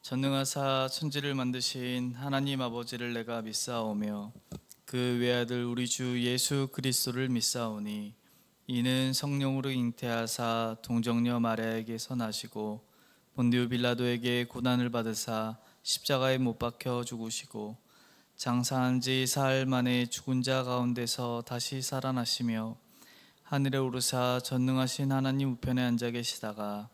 전능하사 천지를 만드신 하나님 아버지를 내가 믿사오며 그 외아들 우리 주 예수 그리스도를 믿사오니 이는 성령으로 잉태하사 동정녀 마리아에게서 나시고 본디오 빌라도에게 고난을 받으사 십자가에 못 박혀 죽으시고 장사한 지 사흘 만에 죽은 자 가운데서 다시 살아나시며 하늘에 오르사 전능하신 하나님 우편에 앉아 계시다가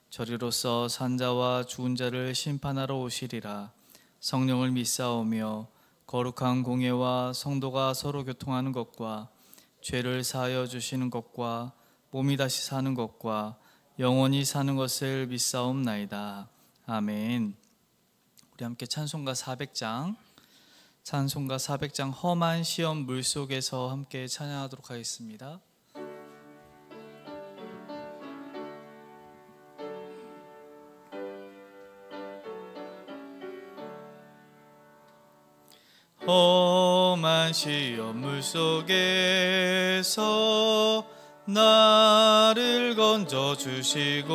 저리로서 산자와 죽은 자를 심판하러 오시리라. 성령을 믿사오며 거룩한 공예와 성도가 서로 교통하는 것과 죄를 사하여 주시는 것과 몸이 다시 사는 것과 영원히 사는 것을 믿사옵나이다. 아멘. 우리 함께 찬송가 400장 험한 시험 물속에서 함께 찬양하도록 하겠습니다. 험한 시험 물속에서 나를 건져주시고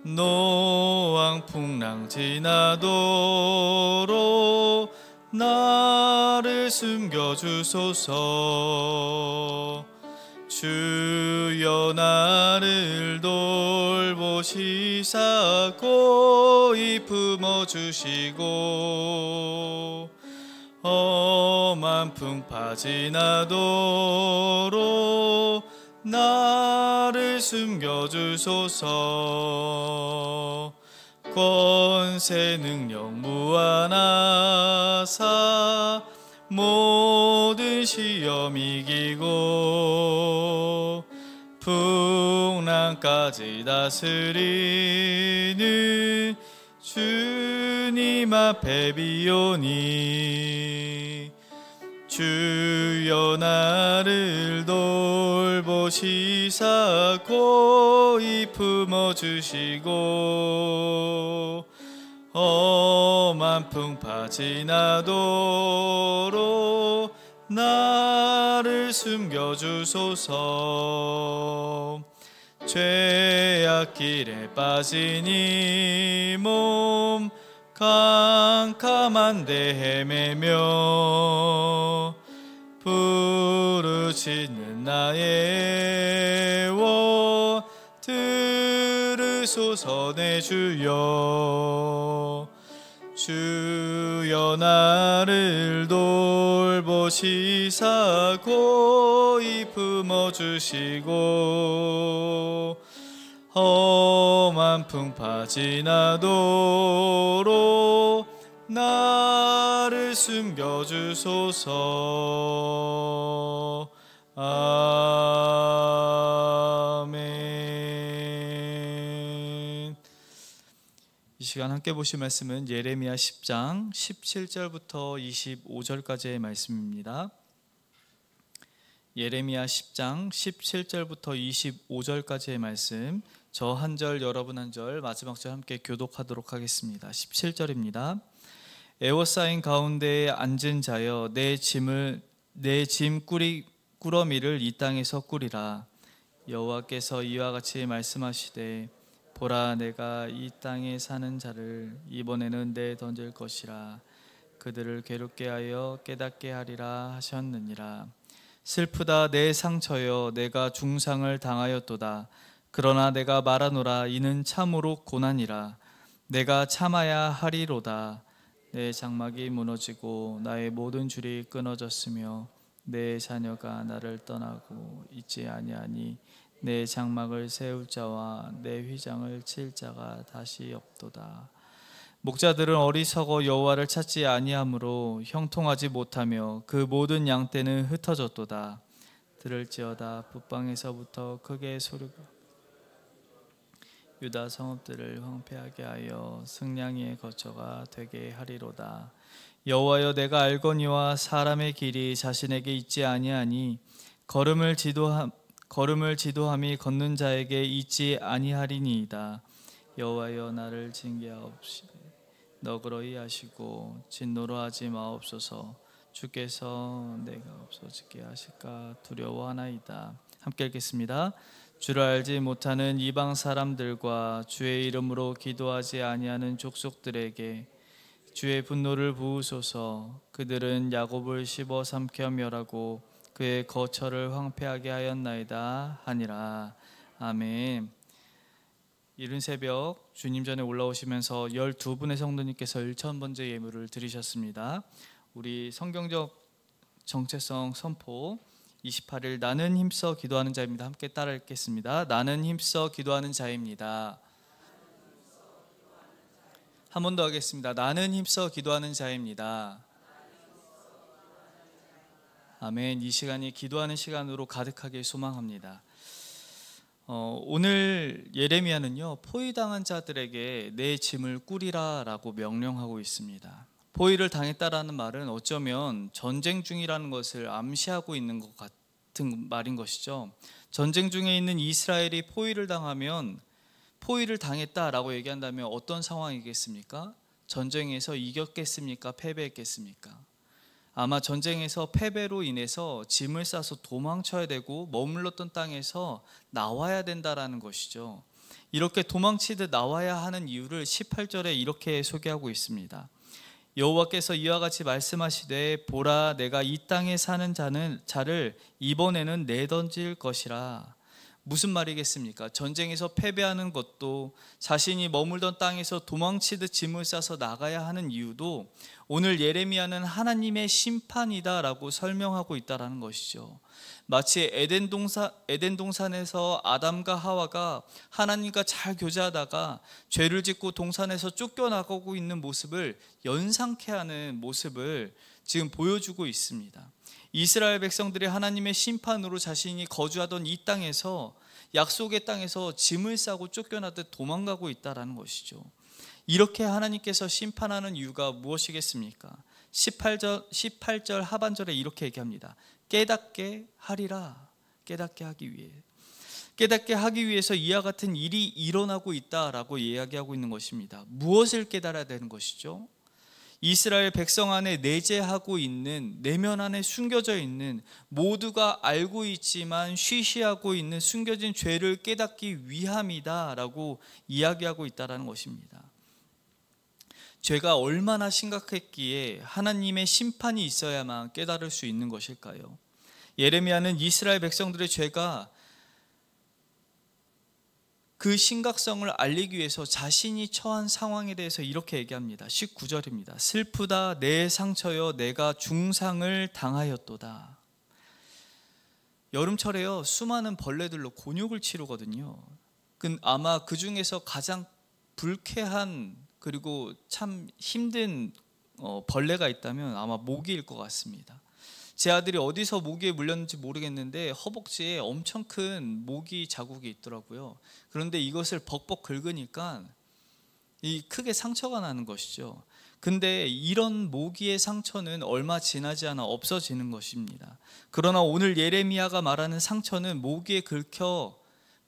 노왕 풍랑 지나도록 나를 숨겨주소서. 주여 나를 돌보시사 고이 품어주시고 험한 풍파 지나도록 나를 숨겨주소서. 권세 능력 무한하사 모든 시험 이기고 풍랑까지 다스리는 주님 앞에 비오니 주여 나를 돌보시사 고이 품어주시고 험한 풍파 지나도록 나를 숨겨주소서. 죄악 길에 빠진 이 몸 캄캄한데 헤매며 부르짖는 나의 원 들으소서. 내 주여 주여 나를 돌보시사 고이 품어주시고 험한 풍파 지나도록 나를 숨겨주소서. 아멘. 이 시간 함께 보실 말씀은 예레미야 10장 17절부터 25절까지의 말씀입니다. 예레미야 10장 17절부터 25절까지의 말씀, 저 한 절 여러분 한 절 마지막 절 함께 교독하도록 하겠습니다. 17절입니다. 에워싸인 가운데에 앉은 자여 내 짐 꾸러미를 이 땅에서 꾸리라. 여호와께서 이와 같이 말씀하시되 보라 내가 이 땅에 사는 자를 이번에는 내던질 것이라. 그들을 괴롭게 하여 깨닫게 하리라 하셨느니라. 슬프다 내 상처여 내가 중상을 당하였도다. 그러나 내가 말하노라 이는 참으로 고난이라. 내가 참아야 하리로다. 내 장막이 무너지고 나의 모든 줄이 끊어졌으며 내 자녀가 나를 떠나고 있지 아니하니 내 장막을 세울 자와 내 휘장을 칠 자가 다시 없도다. 목자들은 어리석어 여호와를 찾지 아니하므로 형통하지 못하며 그 모든 양떼는 흩어졌도다. 들을지어다 붓방에서부터 크게 소리가 유다 성읍들을 황폐하게 하여 승냥이의 거처가 되게 하리로다. 여호와여 내가 알거니와 사람의 길이 자신에게 있지 아니하니 걸음을 지도함이 걷는 자에게 있지 아니하리니이다. 여호와여 나를 징계하옵시되 너그러이 하시고 진노로 하지 마옵소서. 주께서 내가 없어지게 하실까 두려워하나이다. 함께 읽겠습니다. 주를 알지 못하는 이방 사람들과 주의 이름으로 기도하지 아니하는 족속들에게 주의 분노를 부으소서. 그들은 야곱을 씹어 삼켜 멸하고 그의 거처를 황폐하게 하였나이다 하니라. 아멘. 이른 새벽 주님 전에 올라오시면서 12분의 성도님께서 1000번째 예물을 드리셨습니다. 우리 성경적 정체성 선포 28일 나는 힘써 기도하는 자입니다. 함께 따라 읽겠습니다. 나는 힘써 기도하는 자입니다. 한 번 더 하겠습니다. 나는 힘써 기도하는 자입니다. 아멘. 이 시간이 기도하는 시간으로 가득하게 소망합니다. 오늘 예레미야는요, 포위당한 자들에게 내 짐을 꾸리라 라고 명령하고 있습니다. 포위를 당했다라는 말은 어쩌면 전쟁 중이라는 것을 암시하고 있는 것 같은 말인 것이죠. 전쟁 중에 있는 이스라엘이 포위를 당하면, 포위를 당했다라고 얘기한다면 어떤 상황이겠습니까? 전쟁에서 이겼겠습니까? 패배했겠습니까? 아마 전쟁에서 패배로 인해서 짐을 싸서 도망쳐야 되고 머물렀던 땅에서 나와야 된다라는 것이죠. 이렇게 도망치듯 나와야 하는 이유를 18절에 이렇게 소개하고 있습니다. 여호와께서 이와 같이 말씀하시되 보라 내가 이 땅에 사는 자를 이번에는 내던질 것이라. 무슨 말이겠습니까? 전쟁에서 패배하는 것도, 자신이 머물던 땅에서 도망치듯 짐을 싸서 나가야 하는 이유도 오늘 예레미야는 하나님의 심판이다라고 설명하고 있다는 것이죠. 마치 에덴 동산에서 아담과 하와가 하나님과 잘 교제하다가 죄를 짓고 동산에서 쫓겨나가고 있는 모습을 연상케 하는 모습을 지금 보여주고 있습니다. 이스라엘 백성들이 하나님의 심판으로 자신이 거주하던 이 땅에서, 약속의 땅에서 짐을 싸고 쫓겨나듯 도망가고 있다는 것이죠. 이렇게 하나님께서 심판하는 이유가 무엇이겠습니까? 18절 하반절에 이렇게 얘기합니다. 깨닫게 하리라. 깨닫게 하기 위해. 깨닫게 하기 위해서 이와 같은 일이 일어나고 있다라고 이야기하고 있는 것입니다. 무엇을 깨달아야 되는 것이죠? 이스라엘 백성 안에 내재하고 있는, 내면 안에 숨겨져 있는, 모두가 알고 있지만 쉬쉬하고 있는 숨겨진 죄를 깨닫기 위함이다 라고 이야기하고 있다는 것입니다. 죄가 얼마나 심각했기에 하나님의 심판이 있어야만 깨달을 수 있는 것일까요? 예레미야는 이스라엘 백성들의 죄가 그 심각성을 알리기 위해서 자신이 처한 상황에 대해서 이렇게 얘기합니다. 19절입니다. 슬프다 내 상처여 내가 중상을 당하였도다. 여름철에요, 수많은 벌레들로 곤욕을 치르거든요. 아마 그 중에서 가장 불쾌한, 그리고 참 힘든 벌레가 있다면 아마 모기일 것 같습니다. 제 아들이 어디서 모기에 물렸는지 모르겠는데 허벅지에 엄청 큰 모기 자국이 있더라고요. 그런데 이것을 벅벅 긁으니까 크게 상처가 나는 것이죠. 근데 이런 모기의 상처는 얼마 지나지 않아 없어지는 것입니다. 그러나 오늘 예레미야가 말하는 상처는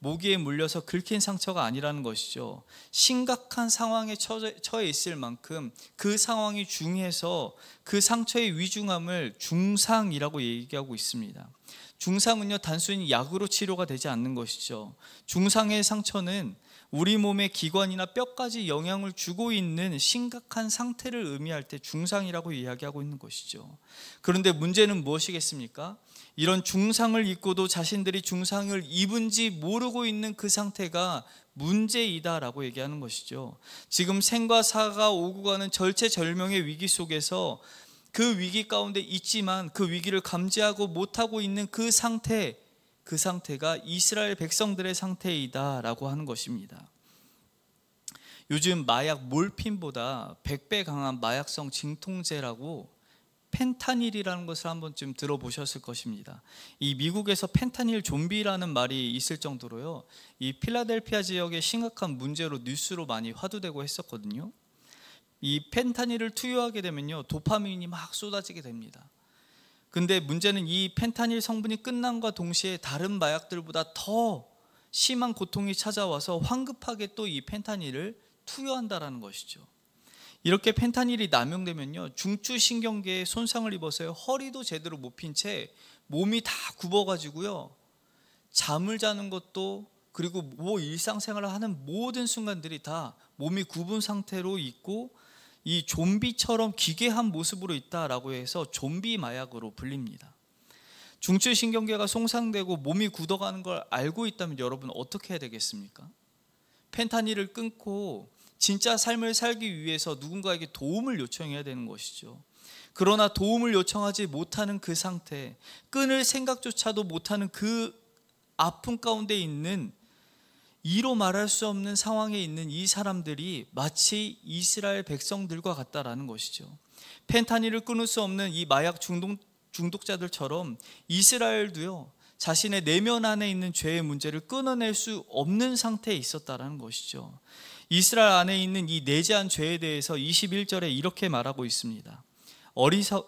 모기에 물려서 긁힌 상처가 아니라는 것이죠. 심각한 상황에 처해 있을 만큼 그 상황이 중해서 그 상처의 위중함을 중상이라고 얘기하고 있습니다. 중상은요, 단순히 약으로 치료가 되지 않는 것이죠. 중상의 상처는 우리 몸의 기관이나 뼈까지 영향을 주고 있는 심각한 상태를 의미할 때 중상이라고 이야기하고 있는 것이죠. 그런데 문제는 무엇이겠습니까? 이런 중상을 입고도 자신들이 중상을 입은지 모르고 있는 그 상태가 문제이다라고 얘기하는 것이죠. 지금 생과 사가 오고 가는 절체절명의 위기 속에서 그 위기 가운데 있지만 그 위기를 감지하고 못하고 있는 그 상태가 이스라엘 백성들의 상태이다라고 하는 것입니다. 요즘 마약 몰핀보다 100배 강한 마약성 진통제라고 펜타닐이라는 것을 한 번쯤 들어보셨을 것입니다. 이 미국에서 펜타닐 좀비라는 말이 있을 정도로요, 이 필라델피아 지역의 심각한 문제로 뉴스로 많이 화두되고 했었거든요. 이 펜타닐을 투여하게 되면요, 도파민이 막 쏟아지게 됩니다. 근데 문제는 이 펜타닐 성분이 끝남과 동시에 다른 마약들보다 더 심한 고통이 찾아와서 황급하게 또 이 펜타닐을 투여한다라는 것이죠. 이렇게 펜타닐이 남용되면요, 중추신경계에 손상을 입어서요, 허리도 제대로 못 핀 채 몸이 다 굽어가지고요, 잠을 자는 것도, 그리고 뭐 일상생활을 하는 모든 순간들이 다 몸이 굽은 상태로 있고 이 좀비처럼 기괴한 모습으로 있다라고 해서 좀비 마약으로 불립니다. 중추신경계가 손상되고 몸이 굳어가는 걸 알고 있다면 여러분 어떻게 해야 되겠습니까? 펜타닐을 끊고 진짜 삶을 살기 위해서 누군가에게 도움을 요청해야 되는 것이죠. 그러나 도움을 요청하지 못하는 그 상태, 끊을 생각조차도 못하는 그 아픔 가운데 있는, 이로 말할 수 없는 상황에 있는 이 사람들이 마치 이스라엘 백성들과 같다라는 것이죠. 펜타닐을 끊을 수 없는 이 마약 중독자들처럼 이스라엘도요, 자신의 내면 안에 있는 죄의 문제를 끊어낼 수 없는 상태에 있었다라는 것이죠. 이스라엘 안에 있는 이 내재한 죄에 대해서 21절에 이렇게 말하고 있습니다.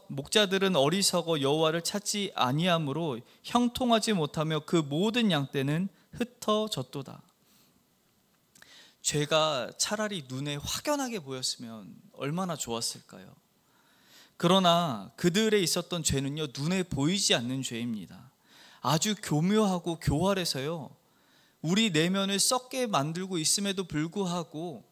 목자들은 어리석어 여호와를 찾지 아니하므로 형통하지 못하며 그 모든 양떼는 흩어졌도다. 죄가 차라리 눈에 확연하게 보였으면 얼마나 좋았을까요? 그러나 그들에 있었던 죄는요, 눈에 보이지 않는 죄입니다. 아주 교묘하고 교활해서요, 우리 내면을 썩게 만들고 있음에도 불구하고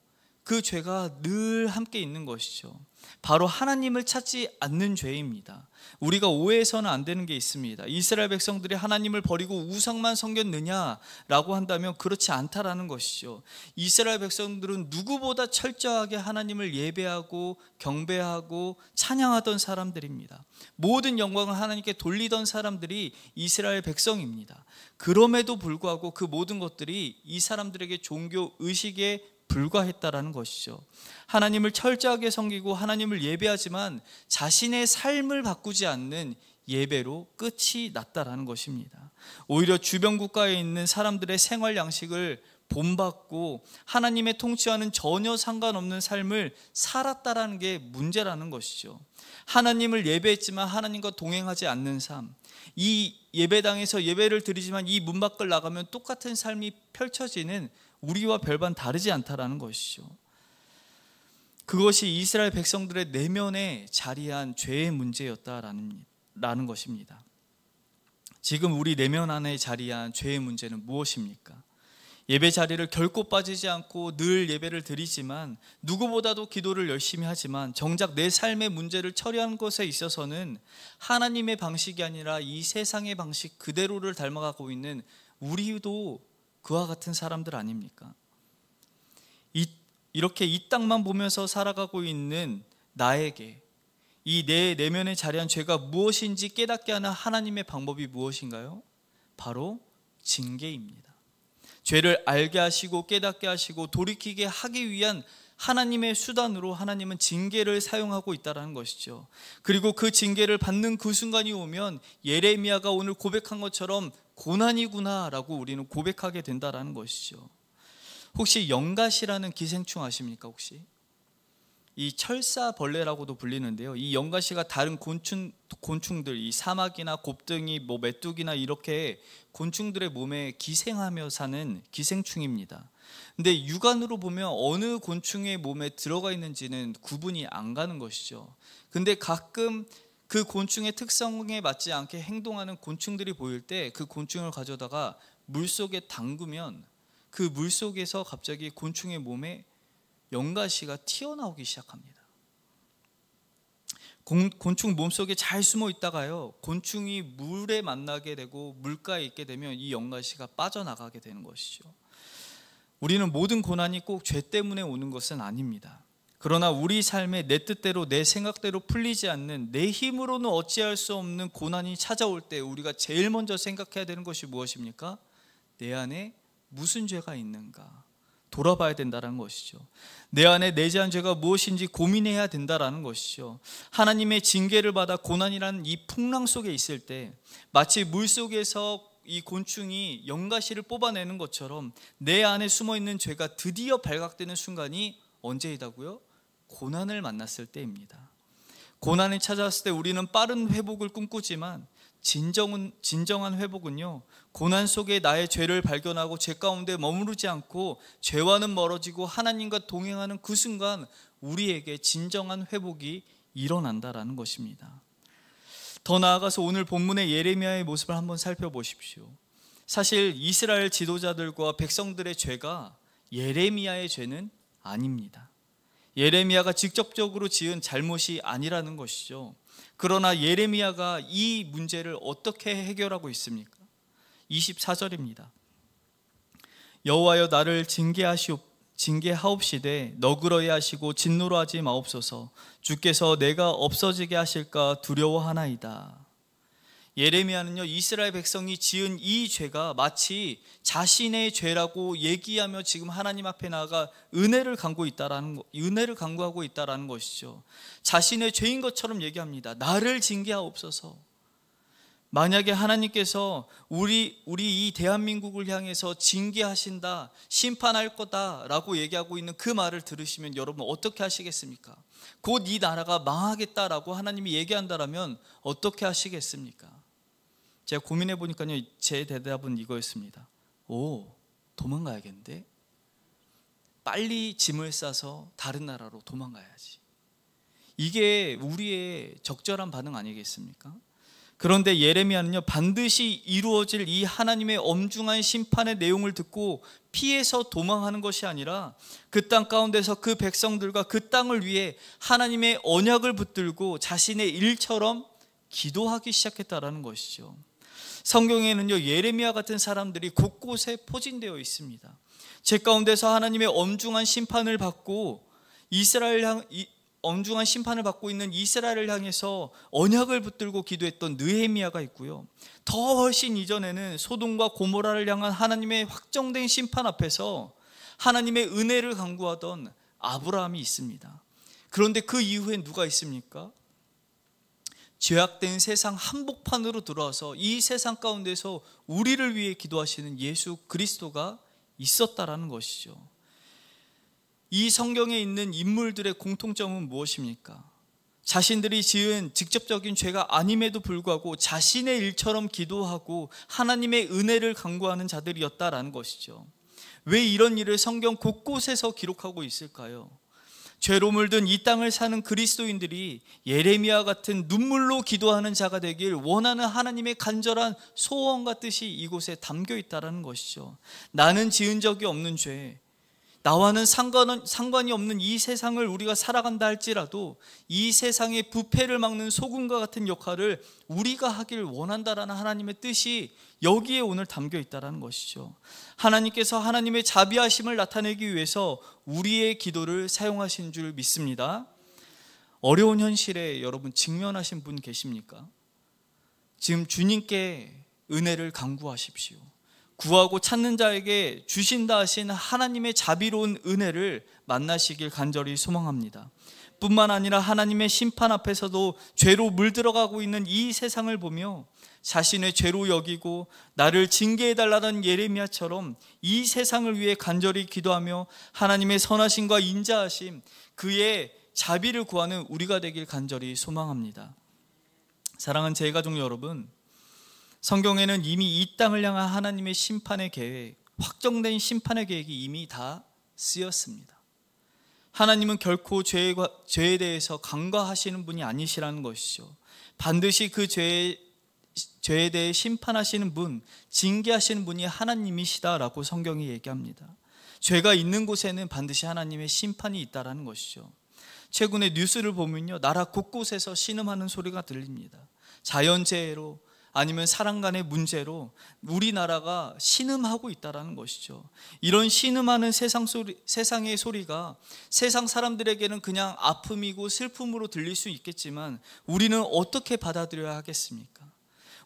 그 죄가 늘 함께 있는 것이죠. 바로 하나님을 찾지 않는 죄입니다. 우리가 오해해서는 안 되는 게 있습니다. 이스라엘 백성들이 하나님을 버리고 우상만 섬겼느냐라고 한다면 그렇지 않다라는 것이죠. 이스라엘 백성들은 누구보다 철저하게 하나님을 예배하고 경배하고 찬양하던 사람들입니다. 모든 영광을 하나님께 돌리던 사람들이 이스라엘 백성입니다. 그럼에도 불구하고 그 모든 것들이 이 사람들에게 종교 의식에 불과했다라는 것이죠. 하나님을 철저하게 섬기고 하나님을 예배하지만 자신의 삶을 바꾸지 않는 예배로 끝이 났다라는 것입니다. 오히려 주변 국가에 있는 사람들의 생활 양식을 본받고 하나님의 통치와는 전혀 상관없는 삶을 살았다라는 게 문제라는 것이죠. 하나님을 예배했지만 하나님과 동행하지 않는 삶, 이 예배당에서 예배를 드리지만 이 문 밖을 나가면 똑같은 삶이 펼쳐지는, 우리와 별반 다르지 않다라는 것이죠. 그것이 이스라엘 백성들의 내면에 자리한 죄의 문제였다라는 것입니다. 지금 우리 내면 안에 자리한 죄의 문제는 무엇입니까? 예배 자리를 결코 빠지지 않고 늘 예배를 드리지만, 누구보다도 기도를 열심히 하지만 정작 내 삶의 문제를 처리하는 것에 있어서는 하나님의 방식이 아니라 이 세상의 방식 그대로를 닮아가고 있는 우리도 그와 같은 사람들 아닙니까? 이렇게 이 땅만 보면서 살아가고 있는 나에게 이 내 내면에 자리한 죄가 무엇인지 깨닫게 하는 하나님의 방법이 무엇인가요? 바로 징계입니다. 죄를 알게 하시고 깨닫게 하시고 돌이키게 하기 위한 하나님의 수단으로 하나님은 징계를 사용하고 있다는 것이죠. 그리고 그 징계를 받는 그 순간이 오면 예레미야가 오늘 고백한 것처럼 고난이구나 라고 우리는 고백하게 된다는 것이죠. 혹시 영가시라는 기생충 아십니까? 혹시 이 철사벌레라고도 불리는데요, 이 영가시가 다른 곤충들, 이 사마귀나 곱등이, 메뚜기나 이렇게 곤충들의 몸에 기생하며 사는 기생충입니다. 근데 육안으로 보면 어느 곤충의 몸에 들어가 있는지는 구분이 안 가는 것이죠. 근데 가끔 그 곤충의 특성에 맞지 않게 행동하는 곤충들이 보일 때 그 곤충을 가져다가 물속에 담그면 그 물속에서 갑자기 곤충의 몸에 영가시가 튀어나오기 시작합니다. 곤충 몸속에 잘 숨어 있다가요, 곤충이 물에 만나게 되고 물가에 있게 되면 이 영가시가 빠져나가게 되는 것이죠. 우리는 모든 고난이 꼭 죄 때문에 오는 것은 아닙니다. 그러나 우리 삶에 내 뜻대로 내 생각대로 풀리지 않는, 내 힘으로는 어찌할 수 없는 고난이 찾아올 때 우리가 제일 먼저 생각해야 되는 것이 무엇입니까? 내 안에 무슨 죄가 있는가 돌아봐야 된다는 것이죠. 내 안에 내재한 죄가 무엇인지 고민해야 된다는 것이죠. 하나님의 징계를 받아 고난이라는 이 풍랑 속에 있을 때 마치 물속에서 이 곤충이 영가시를 뽑아내는 것처럼 내 안에 숨어있는 죄가 드디어 발각되는 순간이 언제이다고요? 고난을 만났을 때입니다. 고난이 찾아왔을 때 우리는 빠른 회복을 꿈꾸지만 진정한 회복은요, 고난 속에 나의 죄를 발견하고 죄 가운데 머무르지 않고 죄와는 멀어지고 하나님과 동행하는 그 순간 우리에게 진정한 회복이 일어난다라는 것입니다. 더 나아가서 오늘 본문의 예레미야의 모습을 한번 살펴보십시오. 사실 이스라엘 지도자들과 백성들의 죄가 예레미야의 죄는 아닙니다. 예레미야가 직접적으로 지은 잘못이 아니라는 것이죠. 그러나 예레미야가 이 문제를 어떻게 해결하고 있습니까? 24절입니다. 여호와여 나를 징계하옵시되 너그러이 하시고 진노로 하지 마옵소서. 주께서 내가 없어지게 하실까 두려워하나이다. 예레미야는요, 이스라엘 백성이 지은 이 죄가 마치 자신의 죄라고 얘기하며 지금 하나님 앞에 나아가 은혜를 간구하고 있다라는 것이죠. 자신의 죄인 것처럼 얘기합니다. 나를 징계하옵소서. 만약에 하나님께서 우리 이 대한민국을 향해서 징계하신다, 심판할 거다라고 얘기하고 있는 그 말을 들으시면 여러분 어떻게 하시겠습니까? 곧 이 나라가 망하겠다라고 하나님이 얘기한다라면 어떻게 하시겠습니까? 제가 고민해 보니까요, 제 대답은 이거였습니다. 도망가야겠는데? 빨리 짐을 싸서 다른 나라로 도망가야지. 이게 우리의 적절한 반응 아니겠습니까? 그런데 예레미야는요, 반드시 이루어질 이 하나님의 엄중한 심판의 내용을 듣고 피해서 도망하는 것이 아니라 그 땅 가운데서 그 백성들과 그 땅을 위해 하나님의 언약을 붙들고 자신의 일처럼 기도하기 시작했다라는 것이죠. 성경에는요, 예레미야 같은 사람들이 곳곳에 포진되어 있습니다. 제 가운데서 하나님의 엄중한 심판을 받고 엄중한 심판을 받고 있는 이스라엘을 향해서 언약을 붙들고 기도했던 느헤미야가 있고요, 더 훨씬 이전에는 소돔과 고모라를 향한 하나님의 확정된 심판 앞에서 하나님의 은혜를 간구하던 아브라함이 있습니다. 그런데 그 이후에 누가 있습니까? 죄악된 세상 한복판으로 들어와서 이 세상 가운데서 우리를 위해 기도하시는 예수 그리스도가 있었다라는 것이죠. 이 성경에 있는 인물들의 공통점은 무엇입니까? 자신들이 지은 직접적인 죄가 아님에도 불구하고 자신의 일처럼 기도하고 하나님의 은혜를 간구하는 자들이었다라는 것이죠. 왜 이런 일을 성경 곳곳에서 기록하고 있을까요? 죄로 물든 이 땅을 사는 그리스도인들이 예레미야 같은 눈물로 기도하는 자가 되길 원하는 하나님의 간절한 소원과 뜻이 이곳에 담겨 있다는 것이죠. 나는 지은 적이 없는 죄, 나와는 상관이 없는 이 세상을 우리가 살아간다 할지라도 이 세상의 부패를 막는 소금과 같은 역할을 우리가 하길 원한다라는 하나님의 뜻이 여기에 오늘 담겨 있다는 것이죠. 하나님께서 하나님의 자비하심을 나타내기 위해서 우리의 기도를 사용하신 줄 믿습니다. 어려운 현실에 여러분 직면하신 분 계십니까? 지금 주님께 은혜를 간구하십시오. 구하고 찾는 자에게 주신다 하신 하나님의 자비로운 은혜를 만나시길 간절히 소망합니다. 뿐만 아니라 하나님의 심판 앞에서도 죄로 물들어가고 있는 이 세상을 보며 자신의 죄로 여기고 나를 징계해달라는 예레미야처럼 이 세상을 위해 간절히 기도하며 하나님의 선하심과 인자하심, 그의 자비를 구하는 우리가 되길 간절히 소망합니다. 사랑하는 제가족 여러분, 성경에는 이미 이 땅을 향한 하나님의 심판의 계획, 확정된 심판의 계획이 이미 다 쓰였습니다. 하나님은 결코 죄에 대해서 간과하시는 분이 아니시라는 것이죠. 반드시 그 죄에 대해 심판하시는 분, 징계하시는 분이 하나님이시다라고 성경이 얘기합니다. 죄가 있는 곳에는 반드시 하나님의 심판이 있다라는 것이죠. 최근에 뉴스를 보면요, 나라 곳곳에서 신음하는 소리가 들립니다. 자연재해로 아니면 사람 간의 문제로 우리나라가 신음하고 있다는 것이죠. 이런 신음하는 세상의 소리가 세상 사람들에게는 그냥 아픔이고 슬픔으로 들릴 수 있겠지만 우리는 어떻게 받아들여야 하겠습니까?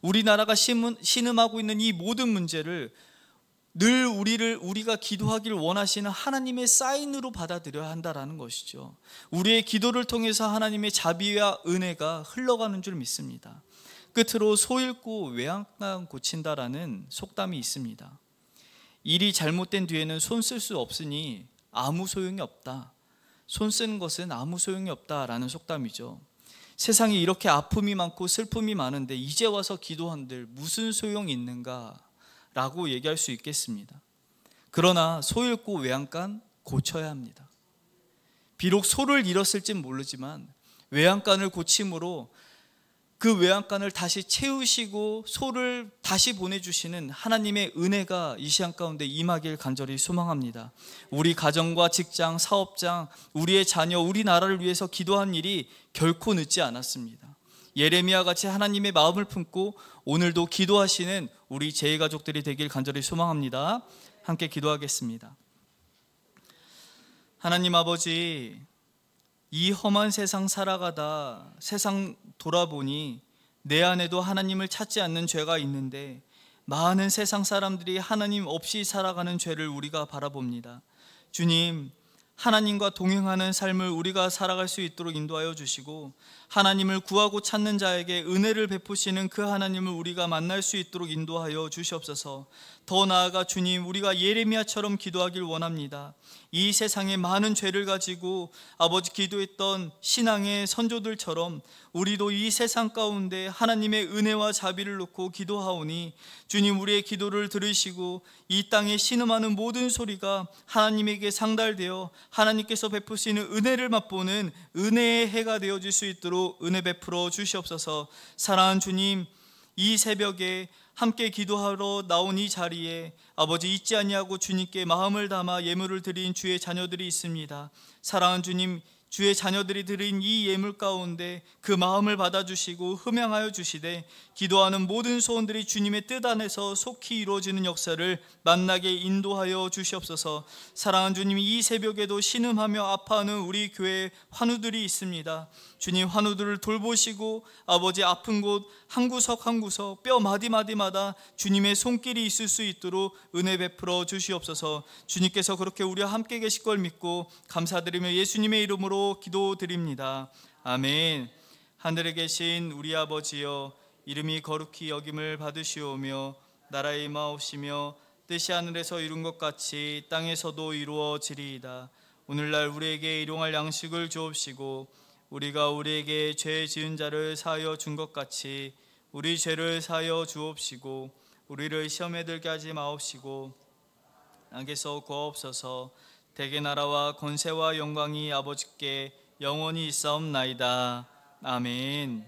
우리나라가 신음하고 있는 이 모든 문제를 늘 우리가 기도하기를 원하시는 하나님의 사인으로 받아들여야 한다는 것이죠. 우리의 기도를 통해서 하나님의 자비와 은혜가 흘러가는 줄 믿습니다. 끝으로 소 잃고 외양간 고친다라는 속담이 있습니다. 일이 잘못된 뒤에는 손 쓸 수 없으니 아무 소용이 없다. 손 쓰는 것은 아무 소용이 없다라는 속담이죠. 세상에 이렇게 아픔이 많고 슬픔이 많은데 이제 와서 기도한들 무슨 소용이 있는가 라고 얘기할 수 있겠습니다. 그러나 소 잃고 외양간 고쳐야 합니다. 비록 소를 잃었을진 모르지만 외양간을 고침으로 그 외양간을 다시 채우시고 소를 다시 보내주시는 하나님의 은혜가 이 시간 가운데 임하길 간절히 소망합니다. 우리 가정과 직장, 사업장, 우리의 자녀, 우리나라를 위해서 기도한 일이 결코 늦지 않았습니다. 예레미야 같이 하나님의 마음을 품고 오늘도 기도하시는 우리 제일가족들이 되길 간절히 소망합니다. 함께 기도하겠습니다. 하나님 아버지, 이 험한 세상 살아가다 세상 돌아보니 내 안에도 하나님을 찾지 않는 죄가 있는데 많은 세상 사람들이 하나님 없이 살아가는 죄를 우리가 바라봅니다. 주님, 하나님과 동행하는 삶을 우리가 살아갈 수 있도록 인도하여 주시고 하나님을 구하고 찾는 자에게 은혜를 베푸시는 그 하나님을 우리가 만날 수 있도록 인도하여 주시옵소서. 더 나아가 주님, 우리가 예레미야처럼 기도하길 원합니다. 이 세상에 많은 죄를 가지고 아버지 기도했던 신앙의 선조들처럼 우리도 이 세상 가운데 하나님의 은혜와 자비를 놓고 기도하오니 주님, 우리의 기도를 들으시고 이 땅에 신음하는 모든 소리가 하나님에게 상달되어 하나님께서 베푸시는 은혜를 맛보는 은혜의 해가 되어질 수 있도록 은혜 베풀어 주시옵소서. 사랑하는 주님, 이 새벽에 함께 기도하러 나온 이 자리에 아버지 잊지 아니하고 주님께 마음을 담아 예물을 드린 주의 자녀들이 있습니다. 사랑하는 주님, 주의 자녀들이 드린 이 예물 가운데 그 마음을 받아주시고 흠양하여 주시되 기도하는 모든 소원들이 주님의 뜻 안에서 속히 이루어지는 역사를 만나게 인도하여 주시옵소서. 사랑하는 주님, 이 새벽에도 신음하며 아파하는 우리 교회 환우들이 있습니다. 주님, 환우들을 돌보시고 아버지 아픈 곳 한 구석 한 구석 뼈 마디마디마다 주님의 손길이 있을 수 있도록 은혜 베풀어 주시옵소서. 주님께서 그렇게 우리와 함께 계실 걸 믿고 감사드리며 예수님의 이름으로 기도드립니다. 아멘. 하늘에 계신 우리 아버지여, 이름이 거룩히 여김을 받으시오며 나라의 임하옵시며 뜻이 하늘에서 이룬 것 같이 땅에서도 이루어지리이다. 오늘날 우리에게 일용할 양식을 주옵시고 우리가 우리에게 죄 지은 자를 사하여 준 것 같이 우리 죄를 사하여 주옵시고 우리를 시험에 들게 하지 마옵시고 악에서 구하옵소서. 대개 나라와 권세와 영광이 아버지께 영원히 있사옵나이다. 아멘.